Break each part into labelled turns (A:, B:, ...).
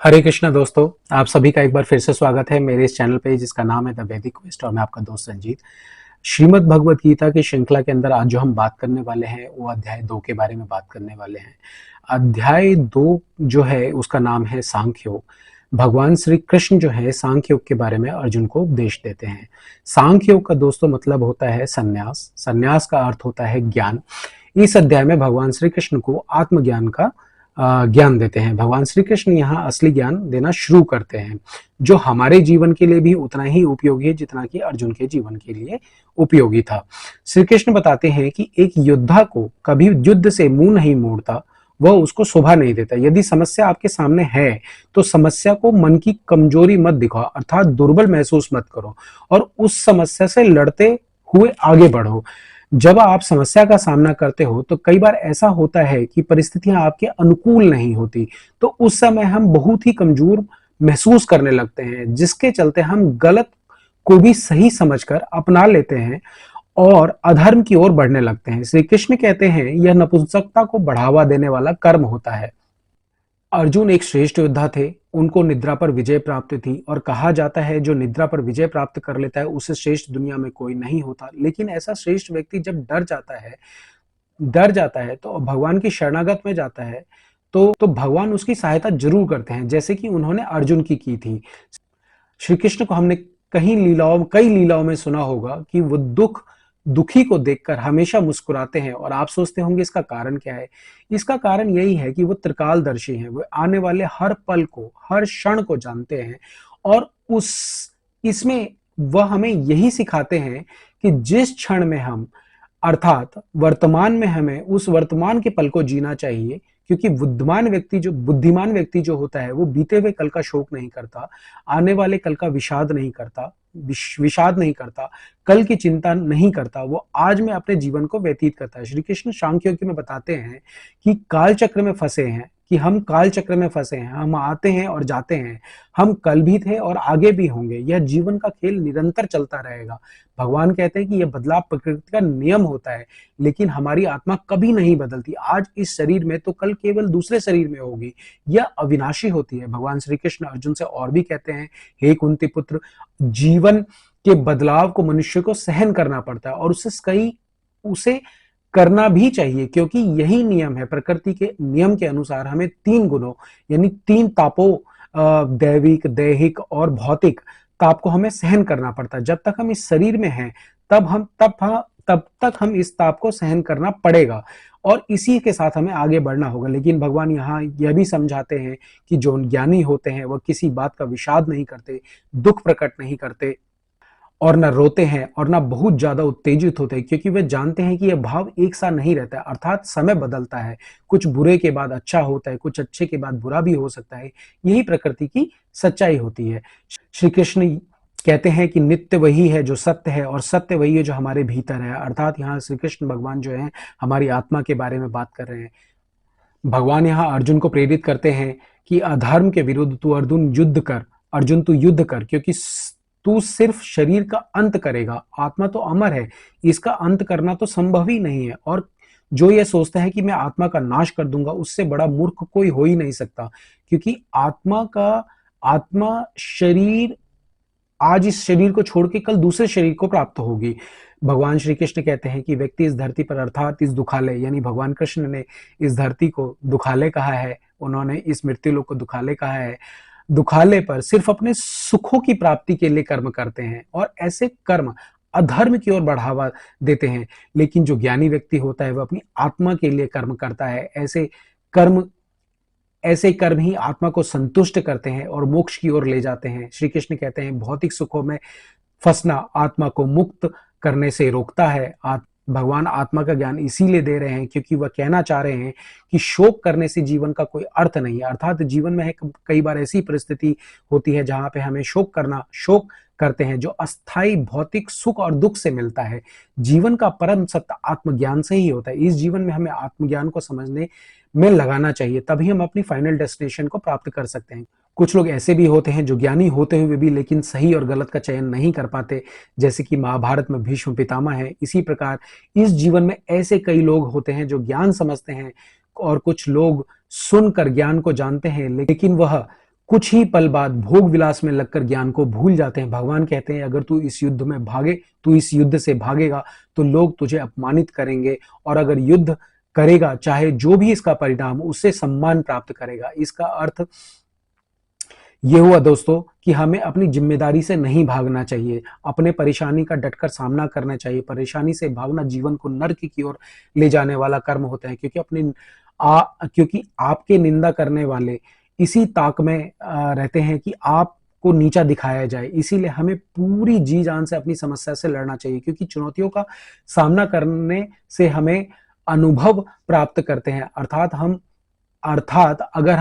A: हरे कृष्णा दोस्तों, आप सभी का एक बार फिर से स्वागत है मेरे इस चैनल पे जिसका नाम है द वैदिक क्वेस्ट और मैं आपका दोस्त रंजीत। श्रीमद् भगवत गीता की श्रृंखला के अंदर आज जो हम बात करने वाले हैं वो अध्याय 2 के बारे में बात करने वाले हैं। अध्याय 2 जो है उसका नाम है सांख्य योग। भगवान श्री कृष्ण जो है सांख्य योग के बारे में अर्जुन को उपदेश देते हैं। सांख्य योग का दोस्तों मतलब होता है संन्यास। संन्यास का अर्थ होता है ज्ञान। इस अध्याय में भगवान श्री कृष्ण को आत्मज्ञान का ज्ञान देते हैं। भगवान श्री कृष्ण यहाँ असली ज्ञान देना शुरू करते हैं जो हमारे जीवन के लिए भी उतना ही उपयोगी है जितना कि अर्जुन के जीवन के लिए उपयोगी था। श्री कृष्ण बताते हैं कि एक योद्धा को कभी युद्ध से मुंह नहीं मोड़ता, वह उसको शोभा नहीं देता। यदि समस्या आपके सामने है तो समस्या को मन की कमजोरी मत दिखाओ, अर्थात दुर्बल महसूस मत करो और उस समस्या से लड़ते हुए आगे बढ़ो। जब आप समस्या का सामना करते हो तो कई बार ऐसा होता है कि परिस्थितियां आपके अनुकूल नहीं होती, तो उस समय हम बहुत ही कमजोर महसूस करने लगते हैं, जिसके चलते हम गलत को भी सही समझकर अपना लेते हैं और अधर्म की ओर बढ़ने लगते हैं। श्री कृष्ण कहते हैं यह नपुंसकता को बढ़ावा देने वाला कर्म होता है। अर्जुन एक श्रेष्ठ योद्धा थे, उनको निद्रा पर विजय प्राप्त थी और कहा जाता है जो निद्रा पर विजय प्राप्त कर लेता है उससे श्रेष्ठ दुनिया में कोई नहीं होता। लेकिन ऐसा श्रेष्ठ व्यक्ति जब डर जाता है तो भगवान की शरणागत में जाता है तो भगवान उसकी सहायता जरूर करते हैं, जैसे कि उन्होंने अर्जुन की थी। श्री कृष्ण को हमने कई लीलाओं में सुना होगा कि वो दुखी को देखकर हमेशा मुस्कुराते हैं और आप सोचते होंगे इसका कारण क्या है। इसका कारण यही है कि वो त्रिकालदर्शी हैं, वो आने वाले हर पल को, हर क्षण को जानते हैं और इसमें वह हमें यही सिखाते हैं कि जिस क्षण में हम, अर्थात वर्तमान में, हमें उस वर्तमान के पल को जीना चाहिए, क्योंकि बुद्धिमान व्यक्ति जो होता है वो बीते हुए कल का शोक नहीं करता, आने वाले कल का विषाद नहीं करता, कल की चिंता नहीं करता, वो आज में अपने जीवन को व्यतीत करता है। श्री कृष्ण सांख्य योग में बताते हैं कि हम काल चक्र में फंसे हैं, हम आते हैं और जाते हैं, हम कल भी थे और आगे भी होंगे, यह जीवन का खेल निरंतर चलता रहेगा। भगवान कहते हैं कि यह बदलाव प्रकृति का नियम होता है, लेकिन हमारी आत्मा कभी नहीं बदलती। आज इस शरीर में तो कल केवल दूसरे शरीर में होगी, यह अविनाशी होती है। भगवान श्री कृष्ण अर्जुन से और भी कहते हैं, हे कुंती पुत्र, जीवन के बदलाव को मनुष्य को सहन करना पड़ता है और उसे करना भी चाहिए, क्योंकि यही नियम है। प्रकृति के नियम के अनुसार हमें 3 गुणों यानी 3 तापों, दैविक, दैहिक और भौतिक ताप को हमें सहन करना पड़ता है। जब तक हम इस शरीर में हैं तब तक हम इस ताप को सहन करना पड़ेगा और इसी के साथ हमें आगे बढ़ना होगा। लेकिन भगवान यहाँ यह भी समझाते हैं कि जो ज्ञानी होते हैं वह किसी बात का विषाद नहीं करते, दुख प्रकट नहीं करते और न रोते हैं और न बहुत ज्यादा उत्तेजित होते हैं, क्योंकि वे जानते हैं कि यह भाव एक सा नहीं रहता है, अर्थात समय बदलता है। कुछ बुरे के बाद अच्छा होता है, कुछ अच्छे के बाद बुरा भी हो सकता है। यही प्रकृति की सच्चाई होती है। श्री कृष्ण कहते हैं कि नित्य वही है जो सत्य है और सत्य वही है जो हमारे भीतर है, अर्थात यहाँ श्री कृष्ण भगवान जो है हमारी आत्मा के बारे में बात कर रहे हैं। भगवान यहाँ अर्जुन को प्रेरित करते हैं कि अधर्म के विरुद्ध तू अर्जुन तू युद्ध कर, क्योंकि तू सिर्फ शरीर का अंत करेगा, आत्मा तो अमर है, इसका अंत करना तो संभव ही नहीं है। और जो ये सोचता है कि मैं आत्मा का नाश कर दूंगा, उससे बड़ा मूर्ख कोई हो ही नहीं सकता, क्योंकि आत्मा शरीर आज इस शरीर को छोड़ के कल दूसरे शरीर को प्राप्त होगी। भगवान श्री कृष्ण कहते हैं कि व्यक्ति इस धरती पर, अर्थात इस दुखालय, यानी भगवान कृष्ण ने इस धरती को दुखालय कहा है, उन्होंने इस मृत्युलोक को दुखालय कहा है। दुखालय पर सिर्फ अपने सुखों की प्राप्ति के लिए कर्म करते हैं और ऐसे कर्म अधर्म की ओर बढ़ावा देते हैं। लेकिन जो ज्ञानी व्यक्ति होता है वह अपनी आत्मा के लिए कर्म करता है। ऐसे कर्म ही आत्मा को संतुष्ट करते हैं और मोक्ष की ओर ले जाते हैं। श्री कृष्ण कहते हैं भौतिक सुखों में फंसना आत्मा को मुक्त करने से रोकता है। भगवान आत्मा का ज्ञान इसीलिए दे रहे हैं क्योंकि वह कहना चाह रहे हैं कि शोक करने से जीवन का कोई अर्थ नहीं है, अर्थात जीवन में कई बार ऐसी परिस्थिति होती है जहां पे हमें शोक करते हैं जो अस्थाई भौतिक सुख और दुख से मिलता है। जीवन का परम सत्य आत्मज्ञान से ही होता है। इस जीवन में हमें आत्मज्ञान को समझने में लगाना चाहिए, तभी हम अपनी फाइनल डेस्टिनेशन को प्राप्त कर सकते हैं। कुछ लोग ऐसे भी होते हैं जो ज्ञानी होते हुए भी लेकिन सही और गलत का चयन नहीं कर पाते, जैसे कि महाभारत में भीष्म पितामह है। इसी प्रकार इस जीवन में ऐसे कई लोग होते हैं जो ज्ञान समझते हैं और कुछ लोग सुनकर ज्ञान को जानते हैं, लेकिन वह कुछ ही पल बाद भोग विलास में लगकर ज्ञान को भूल जाते हैं। भगवान कहते हैं अगर तू इस युद्ध से भागेगा तो लोग तुझे अपमानित करेंगे, और अगर युद्ध करेगा चाहे जो भी इसका परिणाम, उससे सम्मान प्राप्त करेगा। इसका अर्थ ये हुआ दोस्तों कि हमें अपनी जिम्मेदारी से नहीं भागना चाहिए, अपने परेशानी का डटकर सामना करना चाहिए। परेशानी से भागना जीवन को नर्क की ओर ले जाने वाला कर्म होता है, क्योंकि आपके निंदा करने वाले इसी ताक में रहते हैं कि आपको नीचा दिखाया जाए। इसीलिए हमें पूरी जी जान से अपनी समस्या से लड़ना चाहिए, क्योंकि चुनौतियों का सामना करने से हमें अनुभव प्राप्त करते हैं। अर्थात अगर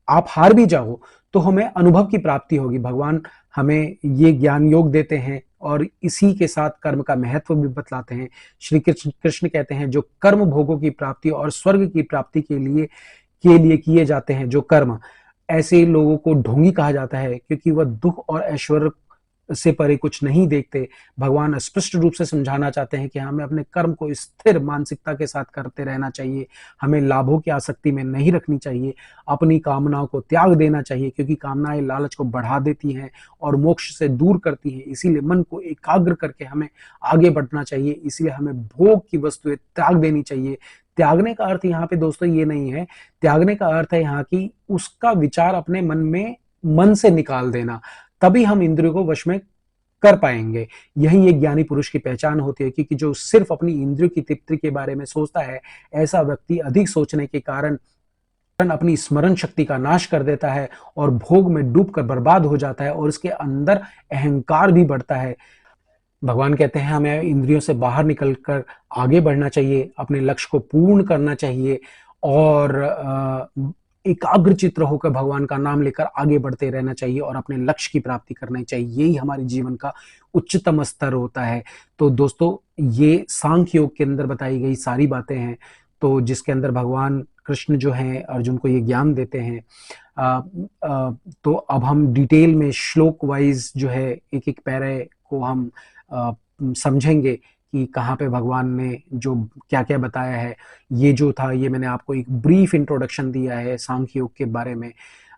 A: आप हार भी जाओ तो हमें अनुभव की प्राप्ति होगी। भगवान हमें ये ज्ञान योग देते हैं और इसी के साथ कर्म का महत्व भी बतलाते हैं। श्री कृष्ण कहते हैं जो कर्म भोगों की प्राप्ति और स्वर्ग की प्राप्ति के लिए किए जाते हैं जो कर्म, ऐसे लोगों को ढोंगी कहा जाता है, क्योंकि वह दुख और ऐश्वर्य से परे कुछ नहीं देखते। भगवान स्पष्ट रूप से समझाना चाहते हैं कि हमें अपने कर्म को स्थिर मानसिकता के साथ करते रहना चाहिए। हमें लाभों की आसक्ति में नहीं रखनी चाहिए। अपनी कामनाओं को त्याग देना चाहिए, क्योंकि कामनाएं लालच को बढ़ा देती हैं और मोक्ष से दूर करती हैं। इसीलिए मन को एकाग्र करके हमें आगे बढ़ना चाहिए। इसीलिए हमें भोग की वस्तुएं त्याग देनी चाहिए। त्यागने का अर्थ यहाँ पे दोस्तों ये नहीं है, त्यागने का अर्थ है यहाँ की उसका विचार अपने मन से निकाल देना। तभी हम इंद्रियों को वश में कर पाएंगे। यही एक ज्ञानी पुरुष की पहचान होती है, क्योंकि जो सिर्फ अपनी इंद्रियों की तृप्ति के बारे में सोचता है, ऐसा व्यक्ति अधिक सोचने के कारण अपनी स्मरण शक्ति का नाश कर देता है और भोग में डूबकर बर्बाद हो जाता है, और उसके अंदर अहंकार भी बढ़ता है। भगवान कहते हैं हमें इंद्रियों से बाहर निकलकर आगे बढ़ना चाहिए, अपने लक्ष्य को पूर्ण करना चाहिए और एकाग्र चित्र होकर भगवान का नाम लेकर आगे बढ़ते रहना चाहिए और अपने लक्ष्य की प्राप्ति करनी चाहिए। यही हमारे जीवन का उच्चतम स्तर होता है। तो दोस्तों ये सांख्य योग के अंदर बताई गई सारी बातें हैं, तो जिसके अंदर भगवान कृष्ण जो हैं अर्जुन को ये ज्ञान देते हैं। तो अब हम डिटेल में श्लोक वाइज जो है एक एक पैरे को हम समझेंगे कि कहाँ पे भगवान ने जो क्या क्या बताया है। ये जो था ये मैंने आपको एक ब्रीफ इंट्रोडक्शन दिया है सांख्य योग के बारे में।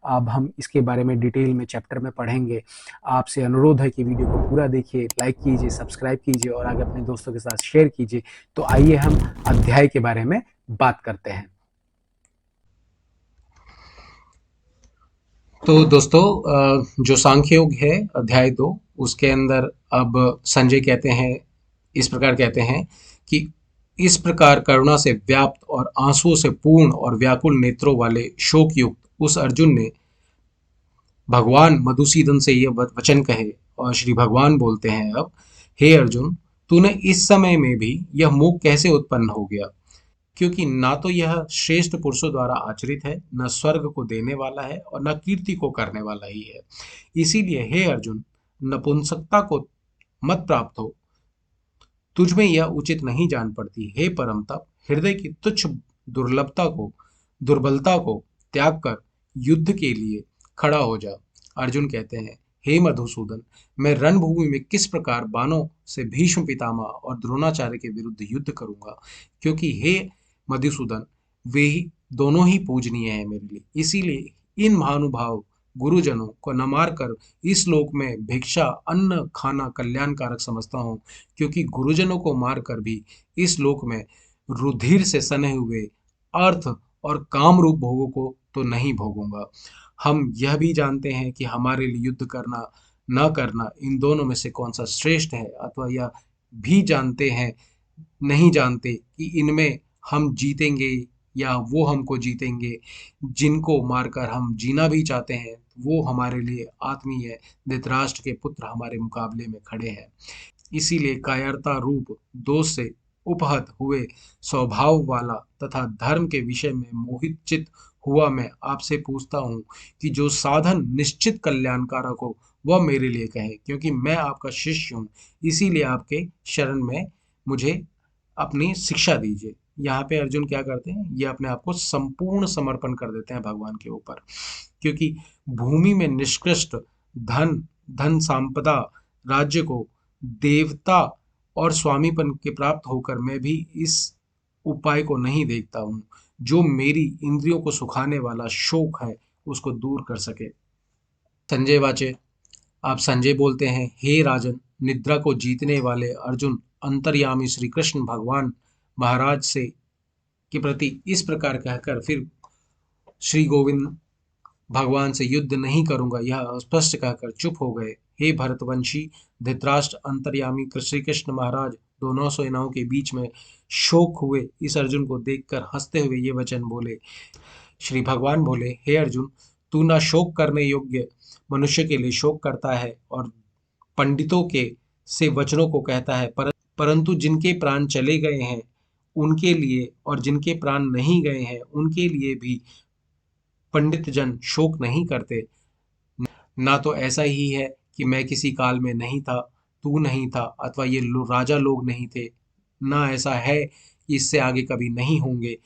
A: अब हम इसके बारे में डिटेल में चैप्टर में पढ़ेंगे। आपसे अनुरोध है कि वीडियो को पूरा देखिए, लाइक कीजिए, सब्सक्राइब कीजिए और आगे अपने दोस्तों के साथ शेयर कीजिए। तो आइए हम अध्याय के बारे में बात करते हैं। तो दोस्तों जो सांख्य योग है अध्याय 2, उसके अंदर अब संजय कहते हैं, इस प्रकार कहते हैं कि इस प्रकार करुणा से व्याप्त और आंसुओं से पूर्ण और व्याकुल नेत्रों वाले शोक युक्त उस अर्जुन ने भगवान मधुसूदन से ये वचन कहे। और श्री भगवान बोलते हैं अब, हे अर्जुन, तूने इस समय में भी यह मोह कैसे उत्पन्न हो गया? क्योंकि ना तो यह श्रेष्ठ पुरुषों द्वारा आचरित है, न स्वर्ग को देने वाला है और न कीर्ति को करने वाला ही है। इसीलिए हे अर्जुन, नपुंसकता को मत प्राप्त हो, तुझ में यह उचित नहीं जान पड़ती। हे परम तप, हृदय की तुच्छ दुर्बलता को त्याग कर युद्ध के लिए खड़ा हो जा। अर्जुन कहते हैं, हे मधुसूदन, मैं रणभूमि में किस प्रकार बाणों से भीष्म पितामह और द्रोणाचार्य के विरुद्ध युद्ध करूंगा, क्योंकि हे मधुसूदन, वे ही दोनों ही पूजनीय है मेरे लिए। इसीलिए इन महानुभाव गुरुजनों को न मारकर इस लोक में भिक्षा अन्न खाना कल्याणकारक समझता हूँ, क्योंकि गुरुजनों को मारकर भी इस लोक में रुधिर से सने हुए अर्थ और काम रूप भोगों को तो नहीं भोगूंगा। हम यह भी जानते हैं कि हमारे लिए युद्ध करना न करना इन दोनों में से कौन सा श्रेष्ठ है, अथवा यह भी जानते हैं नहीं जानते कि इनमें हम जीतेंगे या वो हमको जीतेंगे। जिनको मारकर हम जीना भी चाहते हैं वो हमारे लिए आत्मीय धृतराष्ट्र के पुत्र हमारे मुकाबले में खड़े हैं। इसीलिए कायरता रूप दोष से उपहत हुए स्वभाव वाला तथा धर्म के विषय में मोहित चित हुआ मैं आपसे पूछता हूँ कि जो साधन निश्चित कल्याणकारक हो वह मेरे लिए कहे, क्योंकि मैं आपका शिष्य हूँ। इसीलिए आपके शरण में मुझे अपनी शिक्षा दीजिए। यहाँ पे अर्जुन क्या करते हैं, ये अपने आप को संपूर्ण समर्पण कर देते हैं भगवान के ऊपर, क्योंकि भूमि में निष्कृष्ट धन संपदा राज्य को देवता और स्वामीपन के प्राप्त होकर मैं भी इस उपाय को नहीं देखता हूँ जो मेरी इंद्रियों को सुखाने वाला शोक है उसको दूर कर सके।
B: संजय वाचे। आप संजय बोलते हैं, हे राजन, निद्रा को जीतने वाले अर्जुन अंतर्यामी श्री कृष्ण भगवान महाराज से के प्रति इस प्रकार कहकर फिर श्री गोविंद भगवान से युद्ध नहीं करूंगा यह स्पष्ट कहकर चुप हो गए। हे भरतवंशी धृतराष्ट्र अंतर्यामी श्री कृष्ण महाराज दोनों सेनाओं के बीच में शोक हुए इस अर्जुन को देखकर हंसते हुए ये वचन बोले। श्री भगवान बोले, हे अर्जुन, तू ना शोक करने योग्य मनुष्य के लिए शोक करता है और पंडितों के से वचनों को कहता है, परंतु जिनके प्राण चले गए हैं उनके लिए और जिनके प्राण नहीं गए हैं उनके लिए भी पंडित जन शोक नहीं करते। ना तो ऐसा ही है कि मैं किसी काल में नहीं था, तू नहीं था, अथवा ये राजा लोग नहीं थे। ना ऐसा है कि इससे आगे कभी नहीं होंगे।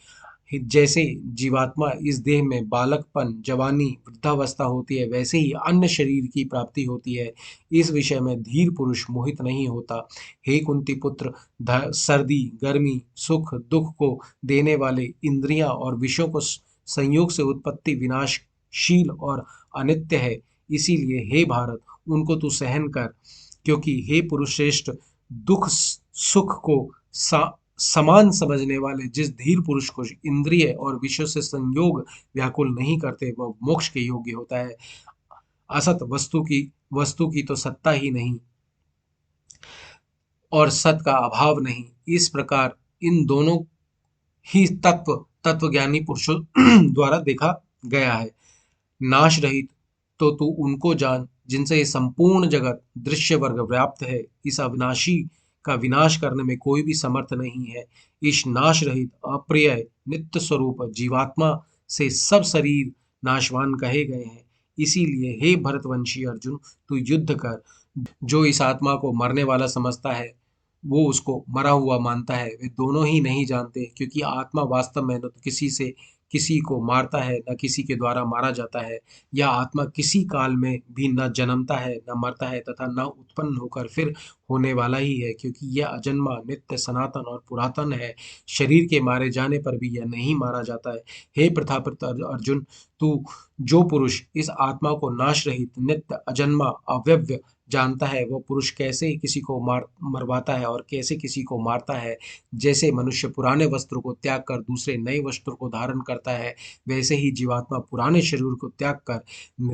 B: जैसे जीवात्मा इस देह में बालकपन, जवानी, वृद्धावस्था होती है, वैसे ही अन्य शरीर की प्राप्ति होती है। इस विषय में धीर पुरुष मोहित नहीं होता। हे कुंती पुत्र, सर्दी, गर्मी, सुख, दुख को देने वाले इंद्रियां और विषयों को संयोग से उत्पत्ति विनाशशील और अनित्य है। इसीलिए हे भारत, उनको तू सहन कर, क्योंकि हे पुरुष श्रेष्ठ, दुख सुख को समान समझने वाले जिस धीर पुरुष को इंद्रिय और विषय से संयोग व्याकुल नहीं करते वह मोक्ष के योग्य होता है। असत वस्तु की तो सत्ता ही नहीं और सत का अभाव नहीं। इस प्रकार इन दोनों ही तत्वज्ञानी पुरुषों द्वारा देखा गया है। नाश रहित तो तू उनको जान जिनसे ये संपूर्ण जगत दृश्य वर्ग व्याप्त है। इस अविनाशी का विनाश करने में कोई भी समर्थ नहीं है। इस नाश रहित अप्रिय नित्य स्वरूप जीवात्मा से सब शरीर नाशवान कहे गए हैं। इसीलिए हे भरतवंशी अर्जुन, तू युद्ध कर। जो इस आत्मा को मरने वाला समझता है वो उसको मरा हुआ मानता है, वे दोनों ही नहीं जानते, क्योंकि आत्मा वास्तव में न तो किसी को मारता है, न किसी के द्वारा मारा जाता है। यह आत्मा किसी काल में भी न जन्मता है, न मरता है, तथा न उत्पन्न होकर फिर होने वाला ही है, क्योंकि यह अजन्मा, नित्य, सनातन और पुरातन है। शरीर के मारे जाने पर भी यह नहीं मारा जाता है। हे प्रथापित अर्जुन, तू जो पुरुष इस आत्मा को नाश रहित, नित्य, अजन्मा, अव्यव्य जानता है, वह पुरुष कैसे किसी को मरवाता है और कैसे किसी को मारता है। जैसे मनुष्य पुराने वस्त्र को त्याग कर दूसरे नए वस्त्र को धारण करता है, वैसे ही जीवात्मा पुराने शरीर को त्याग कर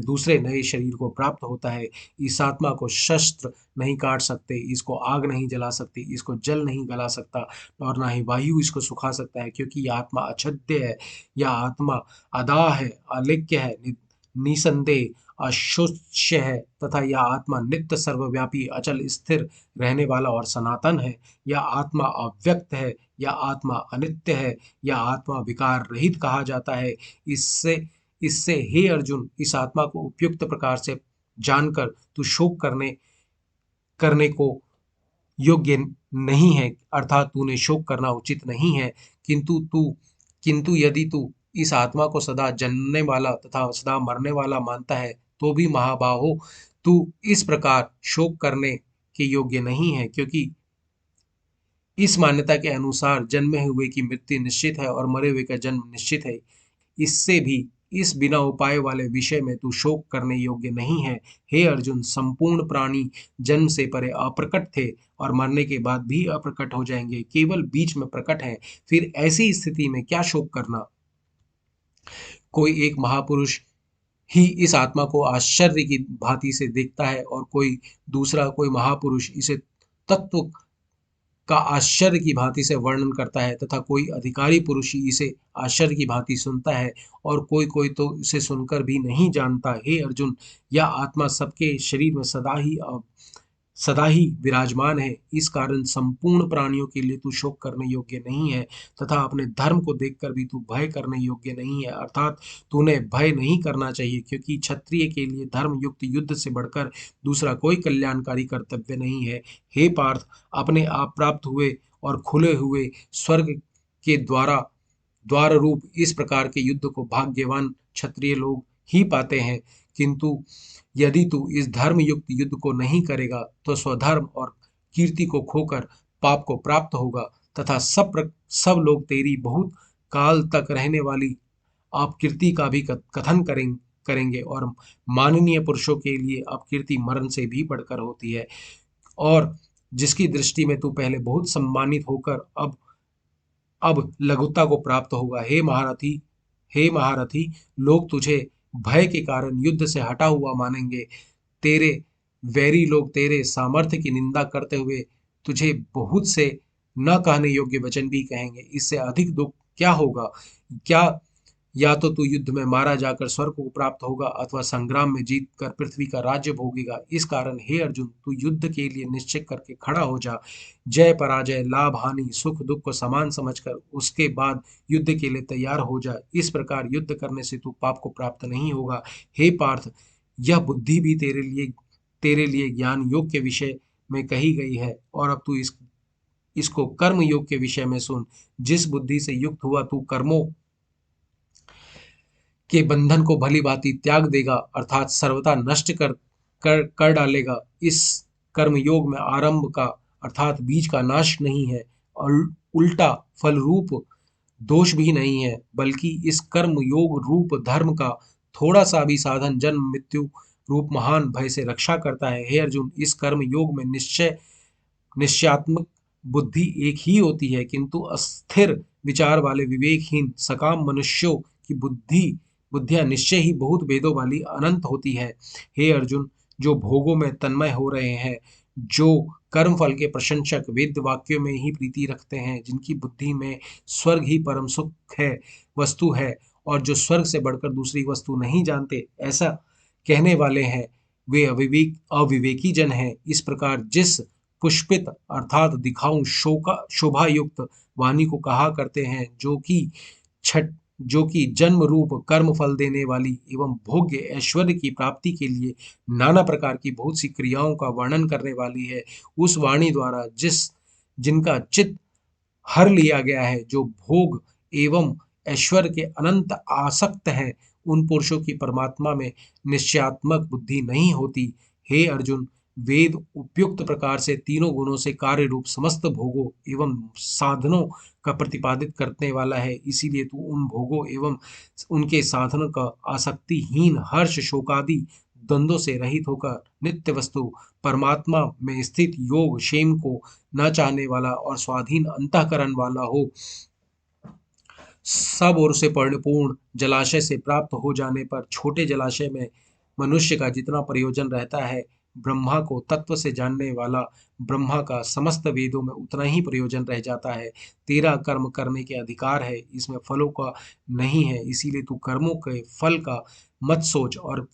B: दूसरे नए शरीर को प्राप्त होता है। इस आत्मा को शस्त्र नहीं काट सकते, इसको आग नहीं जला सकती, इसको जल नहीं गला सकता और ना ही वायु इसको सुखा सकता है, क्योंकि यह आत्मा अछद्य है। यह आत्मा अदा है, अलिख्य है, निसंदेह अशोच्य है, तथा यह आत्मा नित्य, सर्वव्यापी, अचल, स्थिर रहने वाला और सनातन है। यह आत्मा अव्यक्त है, यह आत्मा अनित्य है, यह आत्मा विकार रहित कहा जाता है। इससे इससे हे अर्जुन, इस आत्मा को उपयुक्त प्रकार से जानकर तू शोक करने करने को योग्य नहीं है, अर्थात तूने शोक करना उचित नहीं है। किंतु यदि तू इस आत्मा को सदा जन्मने वाला तथा सदा मरने वाला मानता है, तो भी महाबाहो, तू इस प्रकार शोक करने के योग्य नहीं है, क्योंकि इस मान्यता के अनुसार जन्मे हुए की मृत्यु निश्चित है और मरे हुए का जन्म निश्चित है। इससे भी इस बिना उपाय वाले विषय में तू शोक करने योग्य नहीं है। हे अर्जुन, संपूर्ण प्राणी जन्म से परे अप्रकट थे और मरने के बाद भी अप्रकट हो जाएंगे, केवल बीच में प्रकट हैं। फिर ऐसी स्थिति में क्या शोक करना। कोई एक महापुरुष ही इस आत्मा को आश्चर्य की भांति से देखता है और कोई महापुरुष इसे तत्व का आश्चर्य की भांति से वर्णन करता है, तथा कोई अधिकारी पुरुष ही इसे आश्चर्य की भांति सुनता है और कोई कोई तो इसे सुनकर भी नहीं जानता। हे अर्जुन, यह आत्मा सबके शरीर में सदा ही विराजमान है। इस कारण संपूर्ण प्राणियों के लिए तू शोक करने योग्य नहीं है, तथा अपने धर्म को देखकर भी तू भय करने योग्य नहीं है, अर्थात तूने भय नहीं करना चाहिए, क्योंकि क्षत्रिय के लिए धर्म युक्त युद्ध से बढ़कर दूसरा कोई कल्याणकारी कर्तव्य नहीं है। हे पार्थ, अपने आप प्राप्त हुए और खुले हुए स्वर्ग के द्वार रूप इस प्रकार के युद्ध को भाग्यवान क्षत्रिय लोग ही पाते हैं। किंतु यदि तू इस धर्म युक्त युद्ध को नहीं करेगा तो स्वधर्म और कीर्ति को खोकर पाप को प्राप्त होगा, तथा सब लोग तेरी बहुत काल तक रहने वाली अपकीर्ति का भी कथन करेंगे और माननीय पुरुषों के लिए अपकीर्ति मरण से भी बढ़कर होती है। और जिसकी दृष्टि में तू पहले बहुत सम्मानित होकर अब लघुता को प्राप्त होगा। हे महारथी, लोग तुझे भय के कारण युद्ध से हटा हुआ मानेंगे। तेरे वैरी लोग तेरे सामर्थ्य की निंदा करते हुए तुझे बहुत से न कहने योग्य वचन भी कहेंगे। इससे अधिक दुख क्या होगा? क्या या तो तू युद्ध में मारा जाकर स्वर्ग को प्राप्त होगा अथवा संग्राम में जीत कर पृथ्वी का राज्य भोगेगा। इस कारण हे अर्जुन, तू युद्ध के लिए निश्चय करके खड़ा हो जा। जय पराजय, लाभ हानि, सुख दुख को समान समझकर उसके बाद युद्ध के लिए तैयार हो जा। इस प्रकार युद्ध करने से तू पाप को प्राप्त नहीं होगा। हे पार्थ, यह बुद्धि भी तेरे लिए ज्ञान योग के विषय में कही गई है। और अब तू इसको कर्म योग के विषय में सुन। जिस बुद्धि से युक्त हुआ तू कर्मों के बंधन को भली भांति त्याग देगा, अर्थात सर्वथा नष्ट कर डालेगा। इस कर्म योग में आरंभ का अर्थात बीज का नाश नहीं है और उल्टा फल रूप दोष भी नहीं है, बल्कि इस कर्म योग रूप धर्म का थोड़ा सा भी साधन जन्म मृत्यु रूप महान भय से रक्षा करता है। हे अर्जुन, इस कर्म योग में निश्चयात्मक बुद्धि एक ही होती है, किंतु अस्थिर विचार वाले विवेकहीन सकाम मनुष्यों की बुद्धियां निश्चय ही बहुत भेदों वाली अनंत होती है। हे अर्जुन, जो भोगों में तन्मय हो रहे हैं, जो कर्म फल के प्रशंसक वेद वाक्यों में ही प्रीति रखते हैं, जिनकी बुद्धि में स्वर्ग ही परम सुख है वस्तु है और जो स्वर्ग से बढ़कर दूसरी वस्तु नहीं जानते, ऐसा कहने वाले हैं, वे अविवेकी जन हैं। इस प्रकार जिस पुष्पित अर्थात दिखाऊं शोभा युक्त वाणी को कहा करते हैं, जो कि जन्म रूप कर्म फल देने वाली एवं भोग्य ऐश्वर्य की प्राप्ति के लिए नाना प्रकार की बहुत सी क्रियाओं का वर्णन करने वाली है, उस वाणी द्वारा जिनका चित्त हर लिया गया है, जो भोग एवं ऐश्वर्य के अनंत आसक्त हैं, उन पुरुषों की परमात्मा में निश्चयात्मक बुद्धि नहीं होती। हे अर्जुन, वेद उपयुक्त प्रकार से तीनों गुणों से कार्य रूप समस्त भोगों एवं साधनों का प्रतिपादित करने वाला है। इसीलिए तू उन भोगों एवं उनके साधनों का आसक्तिहीन हर्ष शोकादि द्वंद्वों से रहित होकर नित्य वस्तु परमात्मा में स्थित योग क्षेम को न चाहने वाला और स्वाधीन अंतःकरण वाला हो। सब ओर से परिपूर्ण जलाशय से प्राप्त हो जाने पर छोटे जलाशय में मनुष्य का जितना प्रयोजन रहता है, ब्रह्मा को तत्व से जानने वाला ब्रह्मा का समस्त वेदों में उतना ही प्रयोजन रह जाता है। तेरा कर्म करने के अधिकार है, इसमें फलों का नहीं है। इसीलिए तू कर्मों के फल का मत सोच और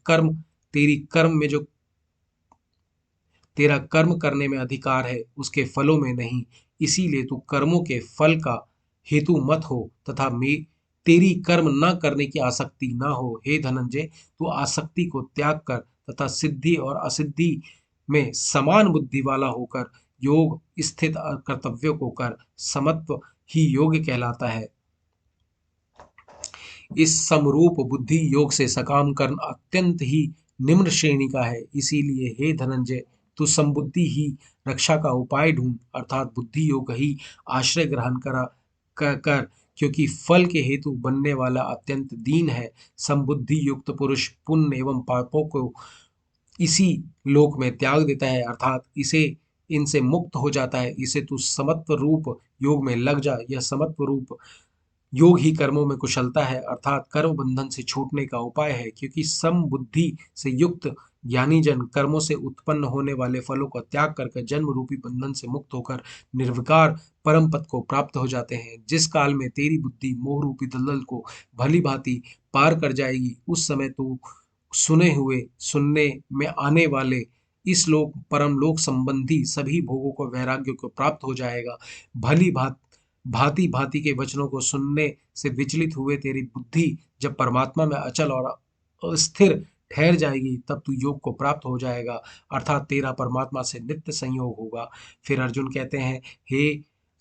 B: तेरा कर्म करने में अधिकार है, उसके फलों में नहीं। इसीलिए तू कर्मों के फल का हेतु मत हो तथा तेरी कर्म न करने की आसक्ति न हो। हे धनंजय, तू आसक्ति को त्याग कर तथा सिद्धि और असिद्धि में समान बुद्धि वाला होकर योग स्थित कर्तव्यों को कर। समत्व ही योग कहलाता है। इस समरूप बुद्धि योग से सकाम कर्म अत्यंत ही निम्न श्रेणी का है। इसीलिए हे धनंजय, तू समबुद्धि ही रक्षा का उपाय ढूंढ, अर्थात बुद्धि योग ही आश्रय ग्रहण कर, क्योंकि फल के हेतु बनने वाला अत्यंत दीन है। समबुद्धि युक्त पुरुष पुण्य एवं पापों को इसी लोक में त्याग देता है, अर्थात इनसे मुक्त हो जाता है। इसे तू समत्व रूप योग में लग जा। यह समत्व रूप योग ही कर्मों में कुशलता है, अर्थात कर्म बंधन से छूटने का उपाय है, क्योंकि सम बुद्धि से युक्त ज्ञानी जन कर्मों से उत्पन्न होने वाले फलों का त्याग करके जन्म रूपी बंधन से मुक्त होकर निर्विकार परम पद को प्राप्त हो जाते हैं। जिस काल में तेरी बुद्धि मोह रूपी दलदल को भली भांति पार कर जाएगी, उस समय तू सुनने में आने वाले इस लोक परम लोक संबंधी सभी भोगों को वैराग्य को प्राप्त हो जाएगा। भली भांति भांति के वचनों को सुनने से विचलित हुए तेरी बुद्धि जब परमात्मा में अचल और स्थिर ठहर जाएगी, तब तू योग को प्राप्त हो जाएगा, अर्थात तेरा परमात्मा से नित्य संयोग होगा। फिर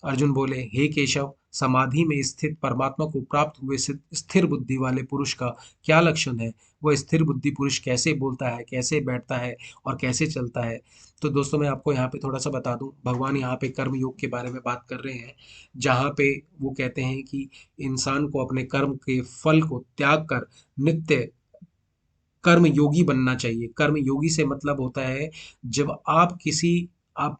B: अर्जुन बोले, हे केशव, समाधि में स्थित परमात्मा को प्राप्त हुए स्थिर बुद्धि वाले पुरुष का क्या लक्षण है? वह स्थिर बुद्धि पुरुष कैसे बोलता है, कैसे बैठता है और कैसे चलता है? तो दोस्तों, मैं आपको यहाँ पे थोड़ा सा बता दूं, भगवान यहाँ पे कर्म योग के बारे में बात कर रहे हैं, जहाँ पे वो कहते हैं कि इंसान को अपने कर्म के फल को त्याग कर नित्य कर्म योगी बनना चाहिए। कर्म योगी से मतलब होता है जब आप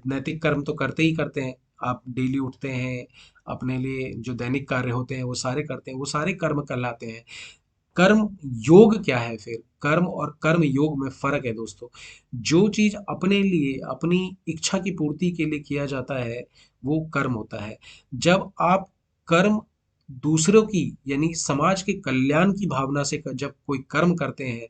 B: नैतिक कर्म तो करते ही करते हैं, आप डेली उठते हैं, अपने लिए जो दैनिक कार्य होते हैं वो सारे करते हैं, वो सारे कर्म कहलाते हैं। कर्म योग क्या है फिर? कर्म और कर्म योग में फर्क है दोस्तों। जो चीज अपने लिए, अपनी इच्छा की पूर्ति के लिए किया जाता है वो कर्म होता है। जब आप कर्म दूसरों की यानी समाज के कल्याण की भावना से जब कोई कर्म करते हैं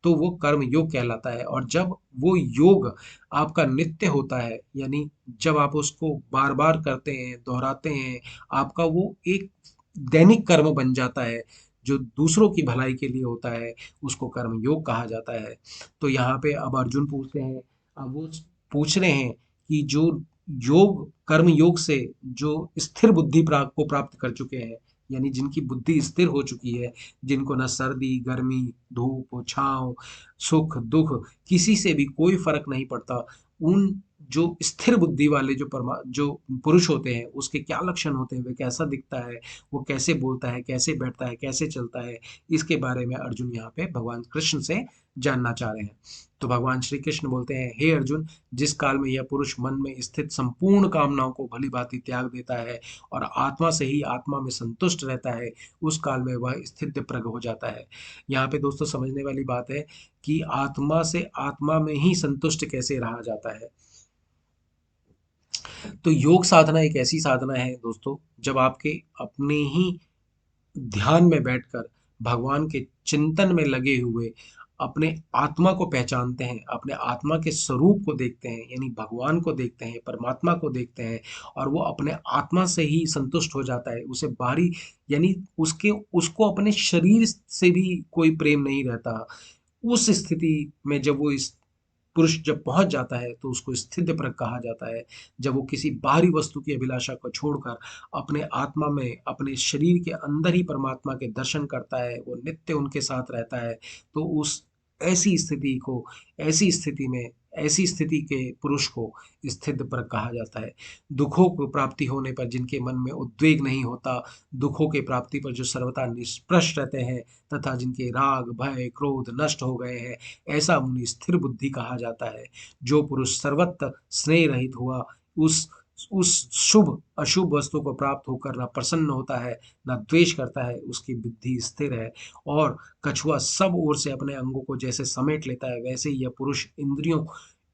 B: तो वो कर्म योग कहलाता है। और जब वो योग आपका नित्य होता है, यानी जब आप उसको बार बार करते हैं, दोहराते हैं, आपका वो एक दैनिक कर्म बन जाता है जो दूसरों की भलाई के लिए होता है, उसको कर्म योग कहा जाता है। तो यहाँ पे अब अर्जुन पूछते हैं, अब वो पूछ रहे हैं कि जो योग, कर्म योग से जो स्थिर बुद्धि को प्राप्त कर चुके हैं, यानी जिनकी बुद्धि स्थिर हो चुकी है, जिनको ना सर्दी गर्मी, धूप छांव, सुख दुख किसी से भी कोई फर्क नहीं पड़ता, उन जो स्थिर बुद्धि वाले जो पुरुष होते हैं उसके क्या लक्षण होते हैं, वे कैसा दिखता है, वो कैसे बोलता है, कैसे बैठता है, कैसे चलता है, इसके बारे में अर्जुन यहाँ पे भगवान कृष्ण से जानना चाह रहे हैं। तो भगवान श्री कृष्ण बोलते हैं, हे अर्जुन, जिस काल में यह पुरुष मन में स्थित संपूर्ण कामनाओं को भली भांति त्याग देता है और आत्मा से ही आत्मा में संतुष्ट रहता है, उस काल में वह स्थित प्रग हो जाता है। यहाँ पे दोस्तों समझने वाली बात है कि आत्मा से आत्मा में ही संतुष्ट कैसे रहा जाता है। तो योग साधना एक ऐसी साधना है दोस्तों, जब आपके अपने ही ध्यान में बैठकर भगवान के चिंतन में लगे हुए अपने आत्मा को पहचानते हैं, अपने आत्मा के स्वरूप को देखते हैं, यानी भगवान को देखते हैं, परमात्मा को देखते हैं, और वो अपने आत्मा से ही संतुष्ट हो जाता है। उसे बाहरी यानी उसके उसको अपने शरीर से भी कोई प्रेम नहीं रहता। उस स्थिति में जब वो इस पुरुष जब पहुंच जाता है तो उसको स्थित प्रज्ञ कहा जाता है। जब वो किसी बाहरी वस्तु की अभिलाषा को छोड़कर अपने आत्मा में, अपने शरीर के अंदर ही परमात्मा के दर्शन करता है, वो नित्य उनके साथ रहता है, तो उस ऐसी स्थिति को, ऐसी स्थिति में, ऐसी स्थिति के पुरुष को स्थित प्रज्ञ कहा जाता है। दुखों को प्राप्ति होने पर जिनके मन में उद्वेग नहीं होता, दुखों के प्राप्ति पर जो सर्वथा निष्प्रश रहते हैं, तथा जिनके राग भय क्रोध नष्ट हो गए हैं, ऐसा उन्हें स्थिर बुद्धि कहा जाता है। जो पुरुष सर्वत्र स्नेह रहित हुआ, उस शुभ अशुभ वस्तु को प्राप्त होकर ना प्रसन्न होता है, ना द्वेष करता है, उसकी बुद्धि स्थिर है। और कछुआ सब ओर से अपने अंगों को जैसे समेट लेता है, वैसे ही यह पुरुष इंद्रियों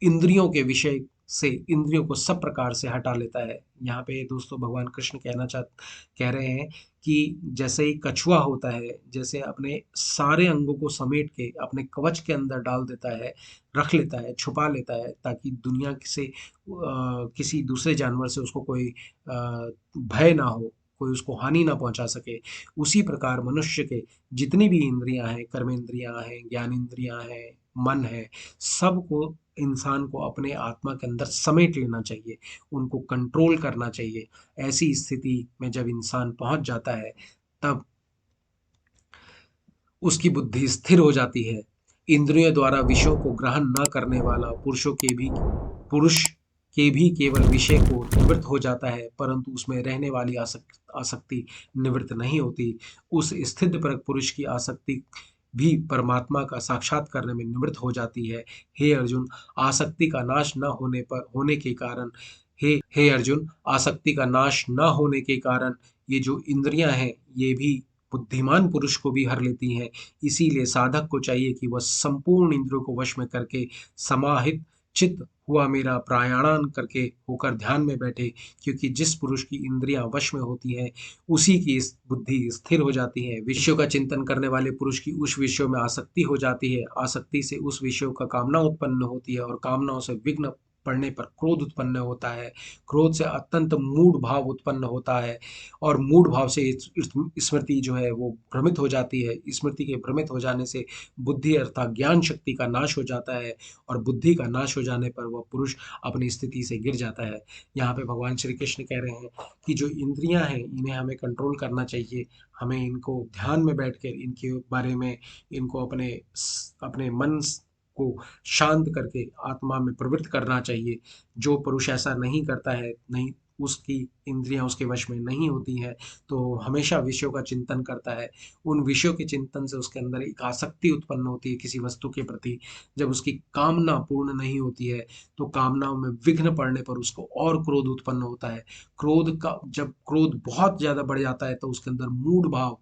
B: इंद्रियों के विषय से इंद्रियों को सब प्रकार से हटा लेता है। यहाँ पे दोस्तों भगवान कृष्ण कह रहे हैं कि जैसे ही कछुआ होता है, जैसे अपने सारे अंगों को समेट के अपने कवच के अंदर डाल देता है, रख लेता है, छुपा लेता है, ताकि दुनिया से किसी दूसरे जानवर से उसको कोई भय ना हो, कोई उसको हानि ना पहुंचा सके। उसी प्रकार मनुष्य के जितनी भी इंद्रियां हैं, कर्मेंद्रियां हैं, ज्ञानेंद्रियां हैं, मन है, सबको इंसान को अपने आत्मा के अंदर समेट लेना चाहिए, उनको कंट्रोल करना चाहिए। ऐसी स्थिति में जब इंसान पहुंच जाता है, तब उसकी बुद्धि स्थिर हो जाती है। इंद्रियों द्वारा विषयों को ग्रहण न करने वाला पुरुष के भी केवल विषय को निवृत्त हो जाता है, परंतु उसमें रहने वाली आसक्ति निवृत्त नहीं होती। उस स्थित पर पुरुष की आसक्ति भी परमात्मा का साक्षात करने में निवृत्त हो जाती है। हे अर्जुन, आसक्ति का नाश न होने पर होने के कारण हे अर्जुन, आसक्ति का नाश न होने के कारण ये जो इंद्रियां हैं, ये भी बुद्धिमान पुरुष को भी हर लेती हैं। इसीलिए साधक को चाहिए कि वह संपूर्ण इंद्रियों को वश में करके समाहित चित्त हुआ मेरा प्राणायाम करके होकर ध्यान में बैठे, क्योंकि जिस पुरुष की इंद्रियां वश में होती हैं, उसी की इस बुद्धि स्थिर हो जाती है। विषयों का चिंतन करने वाले पुरुष की उस विषयों में आसक्ति हो जाती है, आसक्ति से उस विषयों का कामना उत्पन्न होती है, और कामनाओं से विघ्न पड़ने पर क्रोध उत्पन्न होता है, क्रोध से अत्यंत मूढ़ भाव उत्पन्न होता है, और मूढ़ भाव से स्मृति जो है वो भ्रमित हो जाती है। स्मृति के भ्रमित हो जाने से बुद्धि अर्थात ज्ञान शक्ति का नाश हो जाता है, और बुद्धि का नाश हो जाने पर वह पुरुष अपनी स्थिति से गिर जाता है। यहाँ पे भगवान श्री कृष्ण कह रहे हैं कि जो इंद्रियां हैं, इन्हें हमें कंट्रोल करना चाहिए। हमें इनको ध्यान में बैठकर इनके बारे में, इनको अपने अपने मन को शांत करके आत्मा में प्रवृत्त करना चाहिए। जो पुरुष ऐसा नहीं करता है, नहीं उसकी इंद्रियां उसके वश में नहीं होती हैं, तो हमेशा विषयों का चिंतन करता है। उन विषयों के चिंतन से उसके अंदर एक आसक्ति उत्पन्न होती है किसी वस्तु के प्रति। जब उसकी कामना पूर्ण नहीं होती है तो कामनाओं में विघ्न पड़ने पर उसको और क्रोध उत्पन्न होता है। क्रोध का जब क्रोध बहुत ज्यादा बढ़ जाता है तो उसके अंदर मूढ़ भाव,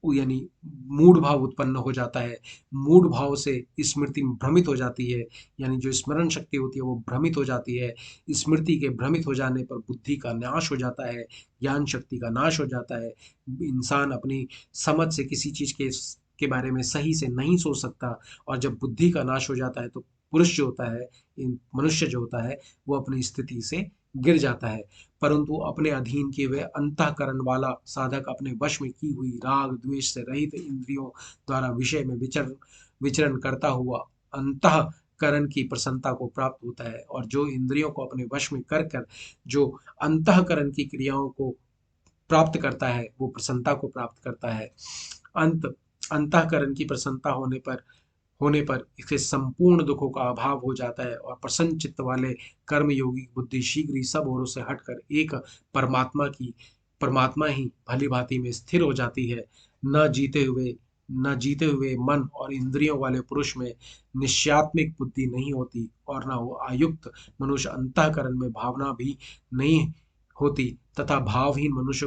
B: यानी मूढ़ भाव उत्पन्न हो जाता है। मूढ़ भाव से स्मृति भ्रमित हो जाती है, यानी जो स्मरण शक्ति होती है वो भ्रमित हो जाती है। स्मृति के भ्रमित हो जाने पर बुद्धि का नाश हो जाता है, ज्ञान शक्ति का नाश हो जाता है। इंसान अपनी समझ से किसी चीज के बारे में सही से नहीं सोच सकता। और जब बुद्धि का नाश हो जाता है तो पुरुष जो होता है, मनुष्य जो होता है, वो अपनी स्थिति से गिर जाता है। परंतु अपने अधीन किए हुए अंतःकरण वाला साधक अपने वश में की हुई राग द्वेष से रहित इंद्रियों द्वारा विषय में विचरण विचरण करता हुआ अंतःकरण की प्रसन्नता को प्राप्त होता है। और जो इंद्रियों को अपने वश में कर कर जो अंतःकरण की क्रियाओं को प्राप्त करता है वो प्रसन्नता को प्राप्त करता है। अंत अंतःकरण की प्रसन्नता होने पर इसके संपूर्ण दुखों का अभाव हो जाता है और प्रसन्न चित्त वाले कर्म योगी की बुद्धि शीघ्र ही सब ओरों से हटकर एक परमात्मा ही भली भांति में स्थिर हो जाती है। न जीते हुए मन और इंद्रियों वाले पुरुष में निश्चयात्मिक बुद्धि नहीं होती और न वो आयुक्त मनुष्य अंतःकरण में भावना भी नहीं होती तथा भावहीन मनुष्य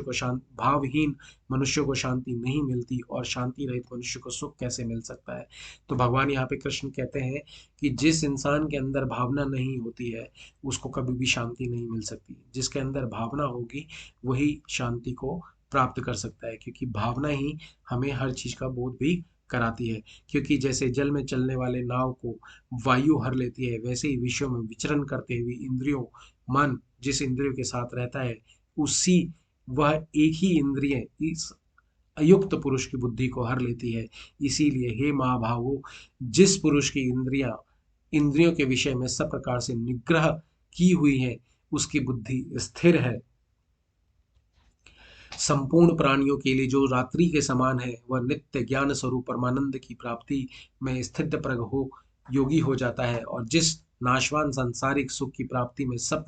B: को शांति नहीं मिलती और शांति रहित मनुष्य को सुख कैसे मिल सकता है। तो भगवान यहाँ पे कृष्ण कहते हैं कि जिस इंसान के अंदर भावना नहीं होती है उसको कभी भी शांति नहीं मिल सकती। जिसके अंदर भावना होगी वही शांति को प्राप्त कर सकता है, क्योंकि भावना ही हमें हर चीज का बोध भी कराती है। क्योंकि जैसे जल में चलने वाले नाव को वायु हर लेती है, वैसे ही विषयों में विचरण करते हुए इंद्रियों मन जिस इंद्रियों के साथ रहता है उसी वह एक ही इंद्रिय इस अयुक्त पुरुष की बुद्धि को हर लेती है। इसीलिए हे महाभावो, जिस पुरुष की इंद्रियों के विषय में सब प्रकार से निग्रह की हुई है उसकी बुद्धि स्थिर है। संपूर्ण प्राणियों के लिए जो रात्रि के समान है वह नित्य ज्ञान स्वरूप परमानंद की प्राप्ति में स्थित प्रग हो योगी हो जाता है। और जिस नाशवान सांसारिक सुख की प्राप्ति में सब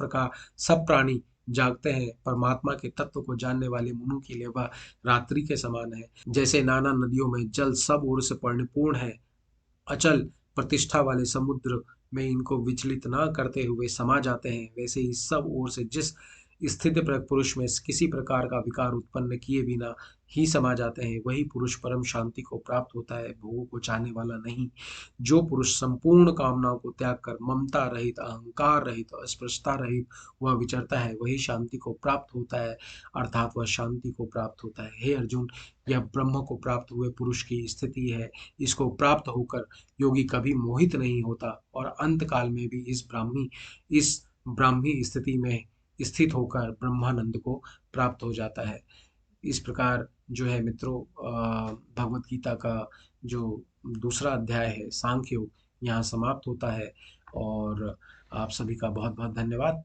B: प्राणी जागते हैं, परमात्मा के तत्व को जानने वाले मनु के लिए वह रात्रि के समान है। जैसे नाना नदियों में जल सब ओर से परिपूर्ण है, अचल प्रतिष्ठा वाले समुद्र में इनको विचलित न करते हुए समा जाते हैं, वैसे ही सब ओर से जिस स्थित पुरुष में किसी प्रकार का विकार उत्पन्न किए बिना ही समा जाते हैं वही पुरुष परम शांति को प्राप्त होता है, भोगों को चाहने वाला नहीं। जो पुरुष संपूर्ण कामनाओं को त्याग कर ममता रहित, अहंकार रहित, अस्पृश्यता रहित वह विचरता है वही शांति को प्राप्त होता है, अर्थात वह शांति को प्राप्त होता है। हे अर्जुन, यह ब्रह्म को प्राप्त हुए पुरुष की स्थिति है। इसको प्राप्त होकर योगी कभी मोहित नहीं होता और अंत काल में भी इस ब्राह्मी स्थिति में स्थित होकर ब्रह्मानंद को प्राप्त हो जाता है। इस प्रकार जो है मित्रों, भगवत गीता का जो दूसरा अध्याय है सांख्य योग यहाँ समाप्त होता है। और आप सभी का बहुत बहुत धन्यवाद।